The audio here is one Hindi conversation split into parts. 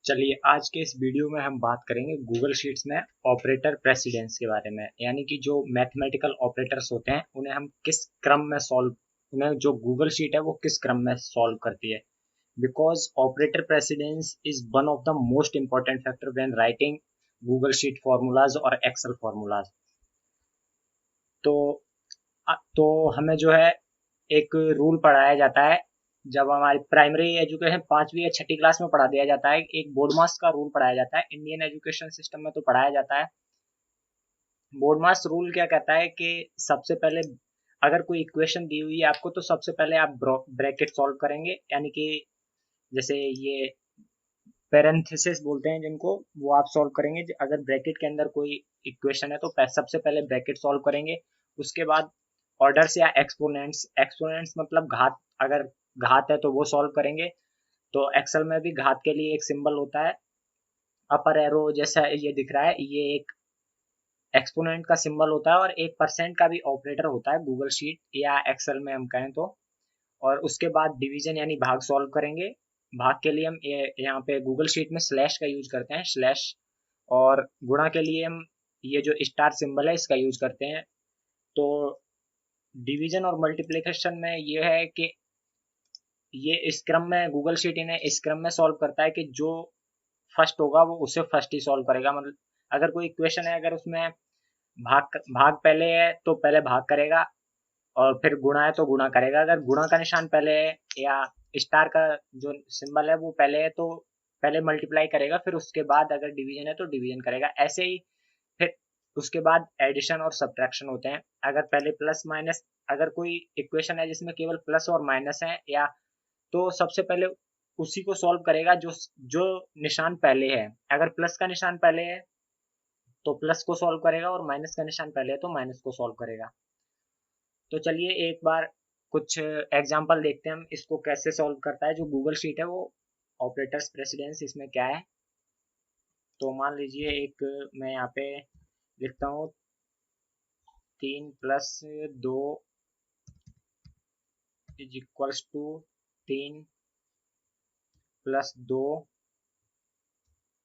चलिए आज के इस वीडियो में हम बात करेंगे गूगल शीट्स में ऑपरेटर प्रेसिडेंस के बारे में। यानी कि जो मैथमेटिकल ऑपरेटर्स होते हैं उन्हें हम किस क्रम में सॉल्व उन्हें जो गूगल शीट है वो किस क्रम में सॉल्व करती है। Because operator precedence is one of the most important factor when writing Google sheet formulas और एक्सेल फॉर्मूलाज। तो तो हमें जो है एक रूल पढ़ाया जाता है जब हमारी प्राइमरी एजुकेशन 5वीं या 6ठी क्लास में पढ़ा दिया जाता है। एक बोर्ड मास का रूल पढ़ाया जाता है इंडियन एजुकेशन सिस्टम में, तो पढ़ाया जाता है। बोर्ड मास रूल क्या कहता है कि सबसे पहले अगर कोई इक्वेशन दी हुई है आपको तो सबसे पहले आप ब्रैकेट सॉल्व करेंगे। यानी कि जैसे ये पेरेंथेसिस बोलते हैं जिनको, वो आप सॉल्व करेंगे। अगर ब्रैकेट के अंदर कोई इक्वेशन है तो सबसे पहले ब्रैकेट सॉल्व करेंगे। उसके बाद ऑर्डर्स या एक्सपोनेंट्स, एक्सपोनेंट्स मतलब घात, अगर घात है तो वो सॉल्व करेंगे। तो एक्सेल में भी घात के लिए एक सिंबल होता है, अपर एरो जैसा ये दिख रहा है, ये एक एक्सपोनेंट का सिंबल होता है। और 1% का भी ऑपरेटर होता है गूगल शीट या एक्सेल में हम कहें तो। और उसके बाद डिवीजन यानी भाग सॉल्व करेंगे। भाग के लिए हम यहाँ पे गूगल शीट में स्लैश का यूज करते हैं, स्लैश। और गुणा के लिए हम ये जो स्टार सिंबल है इसका यूज करते हैं। तो डिवीजन और मल्टीप्लिकेशन में ये है कि ये इस क्रम में गूगल शीट इन्हें इस क्रम में सॉल्व करता है कि जो फर्स्ट होगा वो उसे फर्स्ट ही सॉल्व करेगा। मतलब अगर कोई इक्वेशन है, अगर उसमें भाग भाग पहले है तो पहले भाग करेगा, और फिर गुणा है तो गुणा करेगा। अगर गुणा का निशान पहले है या स्टार का जो सिंबल है वो पहले है तो पहले मल्टीप्लाई करेगा, फिर उसके बाद अगर डिवीजन है तो डिवीजन करेगा। ऐसे ही फिर उसके बाद एडिशन और सब्ट्रैक्शन होते हैं। अगर पहले प्लस माइनस, अगर कोई इक्वेशन है जिसमें केवल प्लस और माइनस है, या तो सबसे पहले उसी को सॉल्व करेगा जो जो निशान पहले है। अगर प्लस का निशान पहले है तो प्लस को सॉल्व करेगा, और माइनस का निशान पहले है तो माइनस को सॉल्व करेगा। तो चलिए एक बार कुछ एग्जांपल देखते हैं हम इसको कैसे सॉल्व करता है जो गूगल शीट है वो। ऑपरेटर्स प्रेसिडेंस इसमें क्या है, तो मान लीजिए एक मैं यहाँ पे लिखता हूँ 3+2 इज इक्वल्स टू 3+2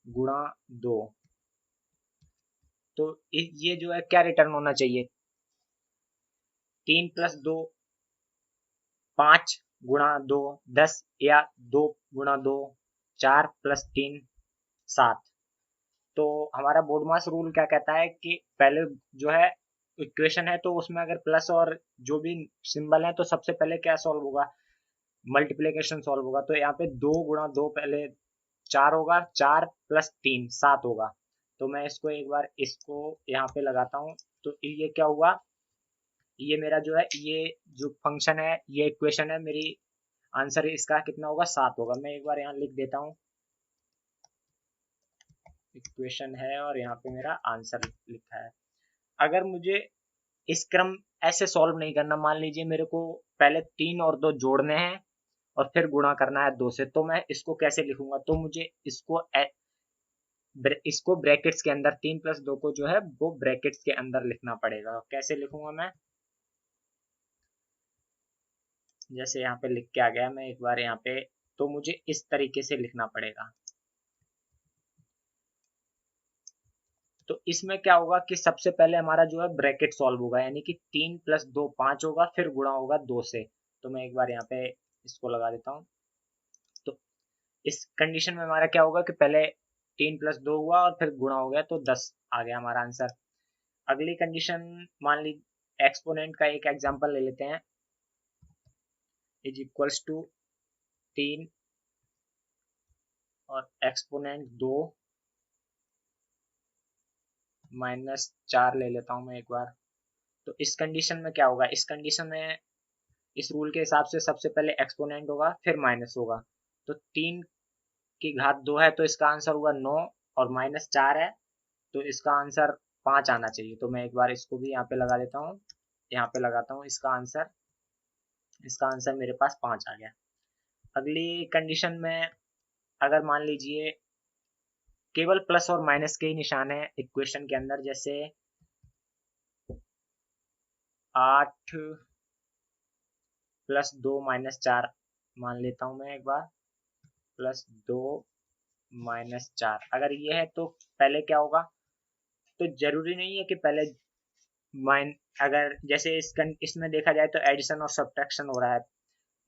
गुणा 2। तो ये जो है क्या रिटर्न होना चाहिए, 3+2 5 गुणा 2 10, या 2 गुणा 2 4+3 7। तो हमारा बोर्ड मास रूल क्या कहता है कि पहले जो है इक्वेशन है तो उसमें अगर प्लस और जो भी सिंबल है तो सबसे पहले क्या सॉल्व होगा, मल्टीप्लिकेशन सॉल्व होगा। तो यहाँ पे 2 गुणा 2 पहले 4 होगा, 4+3 7 होगा। तो मैं इसको एक बार इसको यहाँ पे लगाता हूँ। तो ये क्या हुआ, ये मेरा जो है ये जो फंक्शन है, ये इक्वेशन है मेरी, आंसर इसका कितना होगा 7 होगा। मैं एक बार यहाँ लिख देता हूँ, इक्वेशन है और यहाँ पे मेरा आंसर लिखा है। अगर मुझे इस क्रम ऐसे सॉल्व नहीं करना, मान लीजिए मेरे को पहले 3 और 2 जोड़ने हैं और फिर गुणा करना है 2 से, तो मैं इसको कैसे लिखूंगा, तो मुझे इसको ब्रैकेट्स के अंदर 3+2 को जो है वो ब्रैकेट्स के अंदर लिखना पड़ेगा। कैसे लिखूंगा मैं, जैसे यहाँ पे लिख के आ गया मैं एक बार यहाँ पे, तो मुझे इस तरीके से लिखना पड़ेगा। तो इसमें क्या होगा कि सबसे पहले हमारा जो है ब्रैकेट सॉल्व होगा, यानी कि 3+2 5 होगा, फिर गुणा होगा 2 से। तो मैं एक बार यहाँ पे इसको लगा देता हूँ। तो इस कंडीशन में हमारा क्या होगा कि पहले 3+2 हुआ और फिर गुणा हो गया तो 10 आ गया हमारा आंसर। अगली कंडीशन, मान ली एक्सपोनेंट का एक एग्जांपल ले लेते हैं, इज इक्वल्स टू 3 और एक्सपोनेंट 2 -4 ले लेता हूँ मैं एक बार। तो इस कंडीशन में क्या होगा, इस कंडीशन में इस रूल के हिसाब से सबसे पहले एक्सपोनेंट होगा फिर माइनस होगा। तो 3 की घात 2 है तो इसका आंसर होगा 9, और -4 है तो इसका आंसर 5 आना चाहिए। तो मैं एक बार इसको भी यहाँ पे लगा देता हूँ, यहाँ पे लगाता हूँ इसका आंसर मेरे पास 5 आ गया। अगली कंडीशन में अगर मान लीजिए केवल प्लस और माइनस के ही निशान है इक्वेशन के अंदर, जैसे 8+2 -4 मान लेता हूँ मैं एक बार, +2 -4 अगर ये है तो पहले क्या होगा, तो जरूरी नहीं है कि पहले माइन अगर जैसे इसमें देखा जाए तो एडिशन और सब्ट्रैक्शन हो रहा है,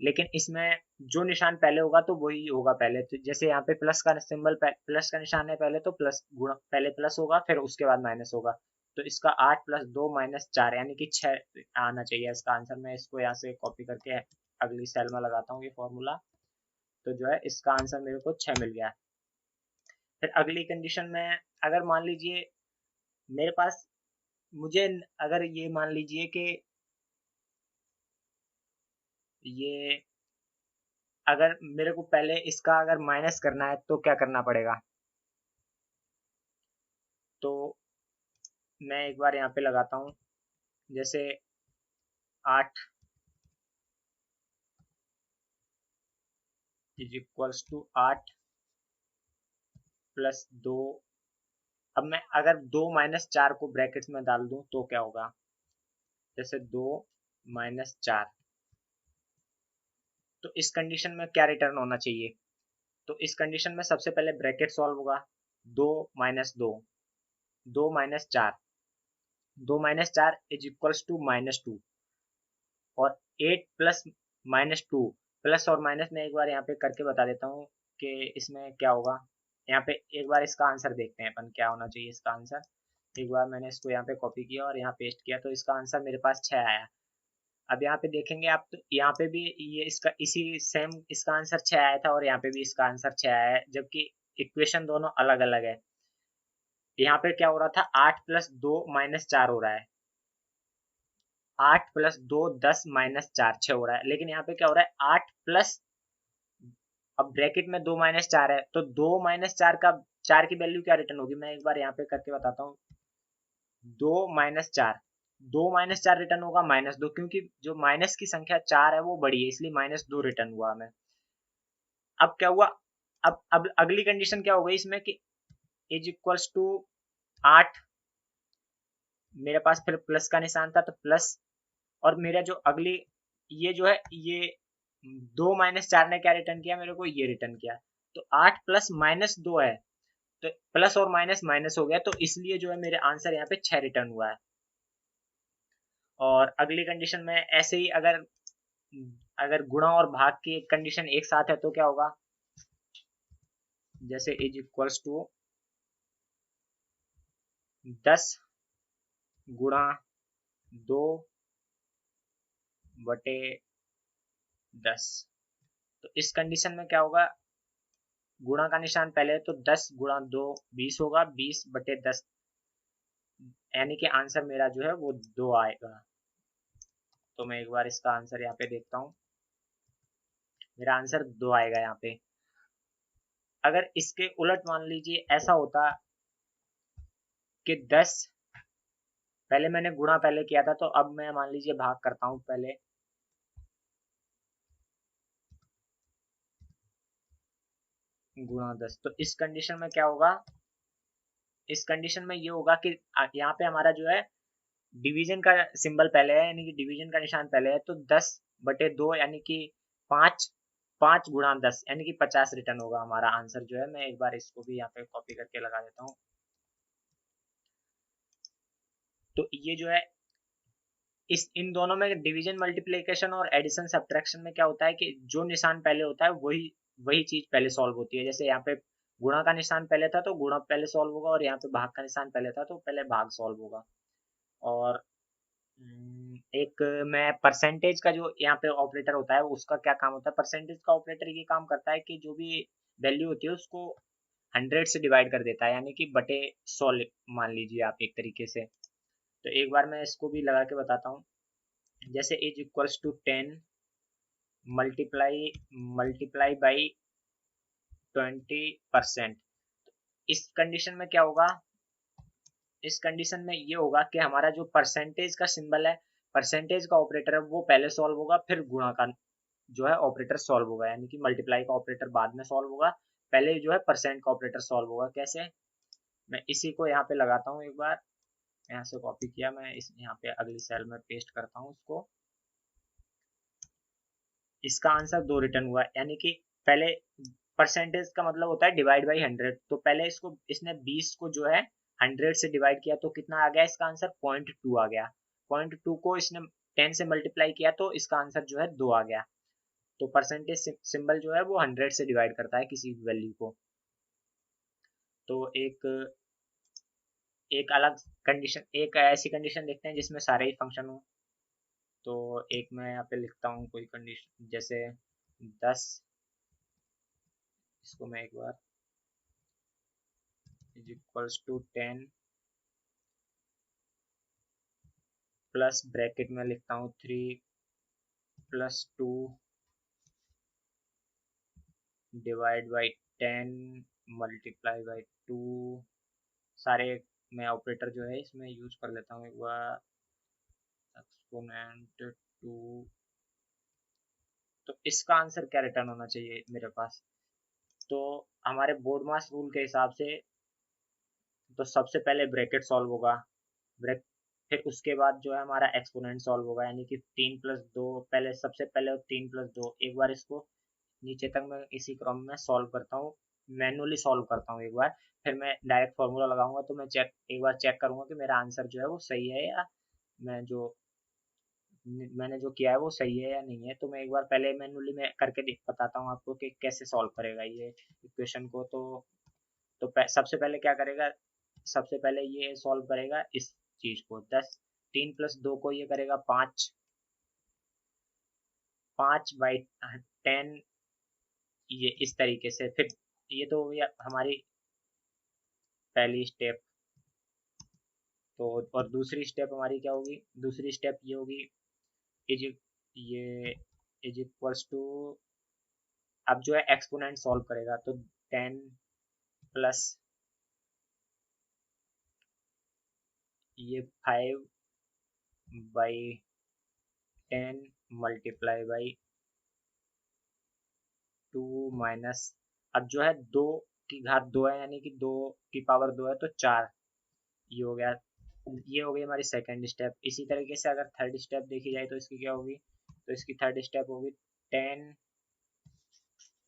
लेकिन इसमें जो निशान पहले होगा तो वही होगा पहले। तो जैसे यहाँ पे प्लस का सिंबल प्लस का निशान है पहले, तो प्लस गुणा पहले प्लस होगा फिर उसके बाद माइनस होगा। तो इसका 8 + 2 - 4 यानी कि 6 आना चाहिए इसका आंसर। मैं इसको यहाँ से कॉपी करके अगली सेल में लगाता हूँ ये फॉर्मूला। तो जो है इसका आंसर मेरे को 6 मिल गया। फिर अगली कंडीशन में अगर मान लीजिए मेरे पास, मुझे अगर ये मान लीजिए कि ये अगर मेरे को पहले इसका अगर माइनस करना है तो क्या करना पड़ेगा। तो मैं एक बार यहाँ पे लगाता हूँ, जैसे 8 = 8 + 2। अब मैं अगर 2 - 4 को ब्रैकेट्स में डाल दूं तो क्या होगा, जैसे 2 - 4। तो इस कंडीशन में क्या रिटर्न होना चाहिए, तो इस कंडीशन में सबसे पहले ब्रैकेट सॉल्व होगा। 2 - 2, 2 - 4, 2 - 4 = -2, और 8 प्लस -2 प्लस और माइनस में एक बार यहाँ पे करके बता देता हूँ कि इसमें क्या होगा। यहाँ पे एक बार इसका आंसर देखते हैं अपन क्या होना चाहिए इसका आंसर। एक बार मैंने इसको यहाँ पे कॉपी किया और यहाँ पेस्ट किया तो इसका आंसर मेरे पास 6 आया। अब यहाँ पे देखेंगे आप तो यहाँ पे भी ये इसका इसी सेम इसका आंसर 6 आया था और यहाँ पे भी इसका आंसर 6 आया है, जबकि इक्वेशन दोनों अलग अलग है। यहाँ पे क्या हो रहा था, 8 + 2 - 4 हो रहा है, 8 + 2 10 - 4 6 हो रहा है, लेकिन यहाँ पे क्या हो रहा है 8 प्लस, अब ब्रैकेट में 2 - 4 है तो 2 - 4 का 4 की वैल्यू क्या रिटर्न होगी, मैं एक बार यहाँ पे करके बताता हूँ। 2 - 4, 2 - 4 रिटर्न होगा -2, क्योंकि जो माइनस की संख्या 4 है वो बड़ी है इसलिए -2 रिटर्न हुआ हमें। अब क्या हुआ, अब अगली कंडीशन क्या हो गई इसमें कि = 8, मेरे पास फिर प्लस का निशान था तो प्लस, और मेरा जो अगली ये जो है ये 2 - 4 ने क्या रिटर्न किया मेरे को, ये रिटर्न किया। तो 8 प्लस -2 है, तो प्लस और माइनस माइनस हो गया, तो इसलिए जो है मेरे आंसर यहाँ पे 6 रिटर्न हुआ है। और अगली कंडीशन में ऐसे ही अगर अगर गुणा और भाग की एक कंडीशन एक साथ है तो क्या होगा, जैसे = 10 गुणा 2/10। तो इस कंडीशन में क्या होगा, गुणा का निशान पहले है तो 10 × 2 20 होगा, 20/10, यानी कि आंसर मेरा जो है वो 2 आएगा। तो मैं एक बार इसका आंसर यहाँ पे देखता हूँ, मेरा आंसर 2 आएगा यहाँ पे। अगर इसके उलट मान लीजिए ऐसा होता कि 10, पहले मैंने गुणा पहले किया था तो अब मैं मान लीजिए भाग करता हूँ पहले। गुणा 10, तो इस कंडीशन में क्या होगा, इस कंडीशन में ये होगा कि यहाँ पे हमारा जो है डिवीजन का सिंबल पहले है, यानी कि डिवीजन का निशान पहले है, तो 10/2 यानी कि 5, 5 × 10 यानी कि 50 रिटर्न होगा हमारा आंसर जो है। मैं एक बार इसको भी यहाँ पे कॉपी करके लगा देता हूँ। तो ये जो है इस इन दोनों में डिवीजन मल्टीप्लिकेशन और एडिशन सब्ट्रैक्शन में क्या होता है कि जो निशान पहले होता है वही वही चीज पहले सॉल्व होती है। जैसे यहाँ पे गुणा का निशान पहले था तो गुणा पहले सॉल्व होगा, और यहाँ पे भाग का निशान पहले था तो पहले भाग सॉल्व होगा। और एक मैं परसेंटेज का जो यहाँ पे ऑपरेटर होता है उसका क्या काम होता है, परसेंटेज का ऑपरेटर ये काम करता है कि जो भी वैल्यू होती है उसको 100 से डिवाइड कर देता है, यानी कि बटे 100 मान लीजिए आप एक तरीके से। तो एक बार मैं इसको भी लगा के बताता हूँ, जैसे = 10 मल्टीप्लाई बाई 20%। इस कंडीशन में क्या होगा, इस कंडीशन में ये होगा कि हमारा जो परसेंटेज का सिंबल है, परसेंटेज का ऑपरेटर है वो पहले सॉल्व होगा, फिर गुणा का जो है ऑपरेटर सॉल्व होगा, यानी कि मल्टीप्लाई का ऑपरेटर बाद में सॉल्व होगा, पहले जो है परसेंट का ऑपरेटर सॉल्व होगा। कैसे, मैं इसी को यहाँ पे लगाता हूँ, एक बार यहाँ से कॉपी किया, मैं इस यहाँ पे अगली सेल में पेस्ट करता हूँ उसको। इसका आंसर 2 रिटर्न हुआ, यानी कि पहले परसेंटेज का मतलब होता है डिवाइड बाई 100। तो पहले इसने 20 को जो है 100 से डिवाइड किया तो कितना आ गया इसका आंसर, 0.2 आ गया। 0.2 को इसने 10 से मल्टीप्लाई किया तो इसका आंसर जो है 2 आ गया। तो परसेंटेज सिंबल जो है वो 100 से डिवाइड करता है किसी भी वैल्यू को। तो एक अलग कंडीशन, एक ऐसी कंडीशन देखते हैं जिसमें सारे ही फंक्शन हो। तो एक मैं यहाँ पे लिखता हूँ कोई कंडीशन, जैसे 10, इसको मैं एक बार is equals to 10 plus bracket में लिखता हूँ 3 plus 2 divide by 10 multiply by 2। सारे मैं ऑपरेटर जो है इसमें यूज कर लेता हूँ एक बार, एक्सपोनेंट 2। तो इसका आंसर क्या रिटर्न होना चाहिए मेरे पास, तो हमारे बोर्ड मास रूल के हिसाब से तो सबसे पहले ब्रैकेट सॉल्व होगा, ब्रैक फिर उसके बाद जो है हमारा एक्सपोनेंट सॉल्व होगा, यानी कि 3+2, पहले सबसे पहले 3+2, एक बार इसको नीचे तक मैं इसी क्रम में सॉल्व करता हूँ, मैनुअली सॉल्व करता हूँ एक बार, फिर मैं डायरेक्ट फार्मूला लगाऊंगा तो मैं एक बार चेक करूंगा कि मेरा आंसर जो है वो सही है या मैं जो मैंने जो किया है वो सही है या नहीं है। तो मैं एक बार पहले मैनुअली में करके बताता हूँ आपको कि कैसे सॉल्व करेगा ये इक्वेशन को। तो सबसे पहले क्या करेगा, सबसे पहले ये सॉल्व करेगा इस चीज को, 3+2 को ये करेगा 5, 5/10, ये इस तरीके से। फिर ये तो हो गया हमारी पहली स्टेप। तो और दूसरी स्टेप हमारी क्या होगी, दूसरी स्टेप ये होगी, इज ये इज इक्वल्स टू, अब जो है एक्सपोनेंट सॉल्व करेगा तो 10 प्लस ये 5/10 मल्टीप्लाई बाई 2 माइनस, अब जो है 2 की घात 2 है, यानी कि 2 की पावर 2 है तो 4, ये हो गया। ये हो गई हमारी सेकेंड स्टेप। इसी तरीके से अगर थर्ड स्टेप देखी जाए तो इसकी क्या होगी, तो इसकी थर्ड स्टेप होगी 10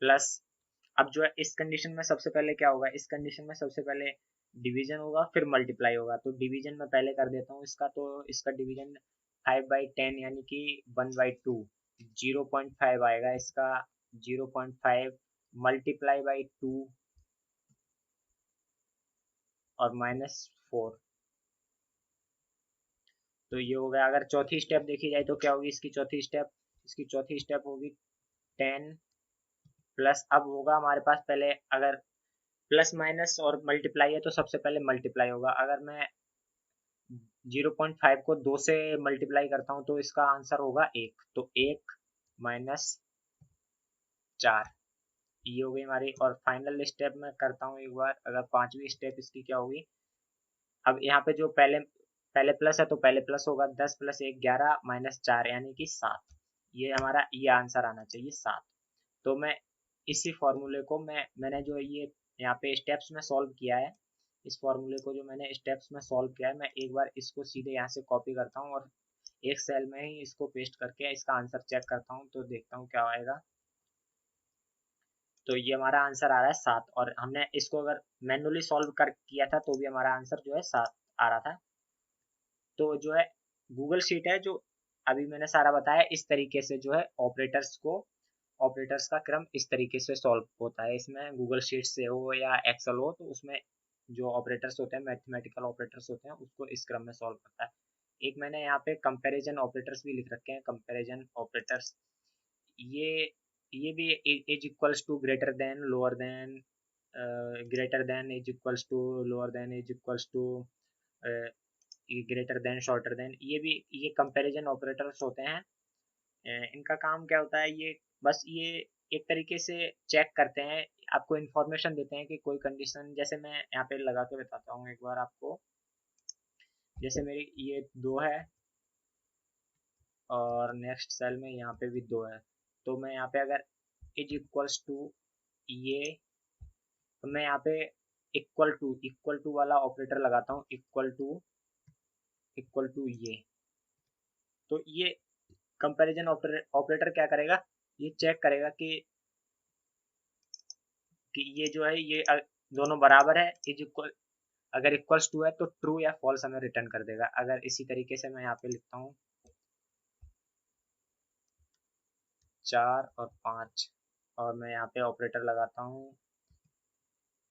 प्लस, अब जो है इस कंडीशन में सबसे पहले क्या होगा, इस कंडीशन में सबसे पहले डिवीजन होगा फिर मल्टीप्लाई होगा। तो डिवीजन में पहले कर देता हूँ इसका, तो इसका डिवीजन 5/10 यानी कि 1/2, 0.5 आएगा इसका, 0.5 मल्टीप्लाई बाई 2 और -4। तो ये हो गया। अगर चौथी स्टेप देखी जाए तो क्या होगी इसकी चौथी स्टेप, इसकी चौथी स्टेप होगी 10 प्लस, अब होगा हमारे पास पहले, अगर प्लस माइनस और मल्टीप्लाई है तो सबसे पहले मल्टीप्लाई होगा। अगर मैं 0.5 को 2 से मल्टीप्लाई करता हूँ तो इसका आंसर होगा 1, तो 1-4, ये हो गई हमारी। और फाइनल स्टेप में करता हूँ एक बार, अगर पांचवी स्टेप इसकी क्या होगी, अब यहाँ पे जो पहले पहले प्लस है तो पहले प्लस होगा, 10+1 11 -4 यानी कि 7, ये हमारा ये आंसर आना चाहिए 7। तो मैं इसी फॉर्मूले को मैंने जो ये यहाँ पे स्टेप्स में सॉल्व किया है, इस फॉर्मूले को जो मैंने स्टेप्स में सॉल्व किया है, मैं एक बार इसको सीधे यहाँ से कॉपी करता हूँ और एक सेल में ही इसको पेस्ट करके इसका आंसर चेक करता हूँ, तो देखता हूँ क्या आएगा। तो ये हमारा आंसर आ रहा है 7, और हमने इसको अगर मैनुअली सॉल्व कर किया था तो भी हमारा आंसर जो है 7 आ रहा था। तो जो है गूगल शीट है जो अभी मैंने सारा बताया, इस तरीके से जो है ऑपरेटर्स का क्रम इस तरीके से सॉल्व होता है। इसमें गूगल शीट से हो या एक्सेल हो तो उसमें जो ऑपरेटर्स होते हैं, मैथमेटिकल ऑपरेटर्स होते हैं, उसको इस क्रम में सॉल्व करता है। एक मैंने यहाँ पे कंपैरिजन ऑपरेटर्स भी लिख रखे हैं, कंपैरिजन ऑपरेटर्स, ये ये भी is equals to greater than, lower than, greater than is equals to, lower than is equals to, greater than, shorter than, ये कंपैरिजन ऑपरेटर्स होते हैं। इनका काम क्या होता है, ये बस ये एक तरीके से चेक करते हैं, आपको इन्फॉर्मेशन देते हैं कि कोई कंडीशन, जैसे मैं यहाँ पे लगा के बताता हूँ एक बार आपको, जैसे मेरी ये 2 है और नेक्स्ट सेल में यहाँ पे भी 2 है, तो मैं यहाँ पे अगर इज इक्वल्स टू ये, तो मैं यहाँ पे इक्वल टू वाला ऑपरेटर लगाता हूँ, इक्वल टू ये। तो ये कंपैरिजन ऑपरेटर क्या करेगा, ये चेक करेगा कि कि ये जो है ये दोनों बराबर है, इज इक्वल, अगर इक्वल्स टू है तो ट्रू या फॉल्स हमें रिटर्न कर देगा। अगर इसी तरीके से मैं यहाँ पे लिखता हूँ 4 और 5, और मैं यहाँ पे ऑपरेटर लगाता हूँ।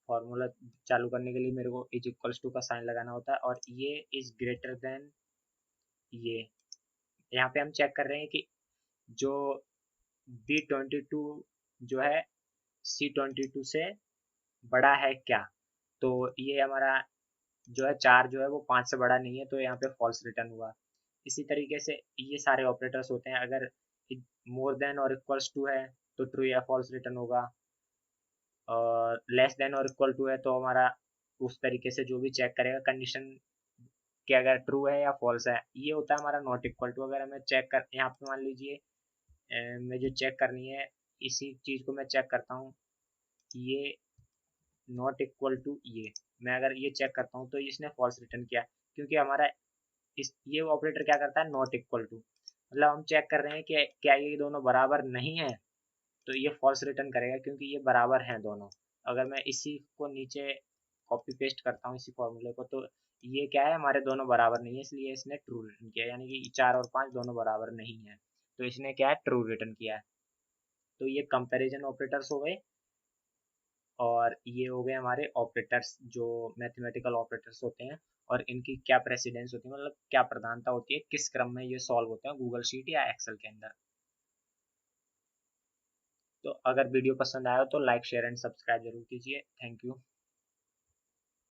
फॉर्मूला चालू करने के लिए मेरे को इज इक्वल्स टू का साइन लगाना होता है, और ये इज ग्रेटर देन ये। यहाँ पे हम चेक कर रहे हैं कि जो B22 जो है C22 से बड़ा है क्या। तो ये हमारा जो है 4 जो है वो 5 से बड़ा नहीं है, तो यहाँ पे फॉल्स रिटर्न हुआ। इसी तरीके से ये सारे ऑपरेटर्स होते हैं। अगर मोर देन और इक्वल्स टू है तो ट्रू या फॉल्स रिटर्न होगा, और लेस देन और इक्वल टू है तो हमारा उस तरीके से जो भी चेक करेगा कंडीशन कि अगर ट्रू है या फॉल्स है। ये होता है हमारा नॉट इक्वल टू। अगर हमें चेक कर, यहाँ पे मान लीजिए मुझे चेक करनी है, इसी चीज़ को मैं चेक करता हूँ, ये नॉट इक्वल टू मैं अगर ये चेक करता हूँ तो इसने फॉल्स रिटर्न किया, क्योंकि हमारा इस ये ऑपरेटर क्या करता है, नॉट इक्वल टू, मतलब हम चेक कर रहे हैं कि क्या ये दोनों बराबर नहीं है, तो ये फॉल्स रिटर्न करेगा क्योंकि ये बराबर हैं दोनों। अगर मैं इसी को नीचे कॉपी पेस्ट करता हूँ इसी फॉर्मूले को, तो ये क्या है, हमारे दोनों बराबर नहीं है, इसलिए इसने ट्रू रिटर्न किया, यानी कि 4 और 5 दोनों बराबर नहीं है, तो इसने क्या है, ट्रू रिटर्न किया है। तो ये कंपैरिजन ऑपरेटर्स हो गए, और ये हो गए हमारे ऑपरेटर्स जो मैथमेटिकल ऑपरेटर्स होते हैं, और इनकी क्या प्रेसिडेंस होती है, मतलब क्या प्रधानता होती है, किस क्रम में ये सॉल्व होते हैं गूगल शीट या एक्सेल के अंदर। तो अगर वीडियो पसंद आया तो लाइक शेयर एंड सब्सक्राइब जरूर कीजिए। Thank you.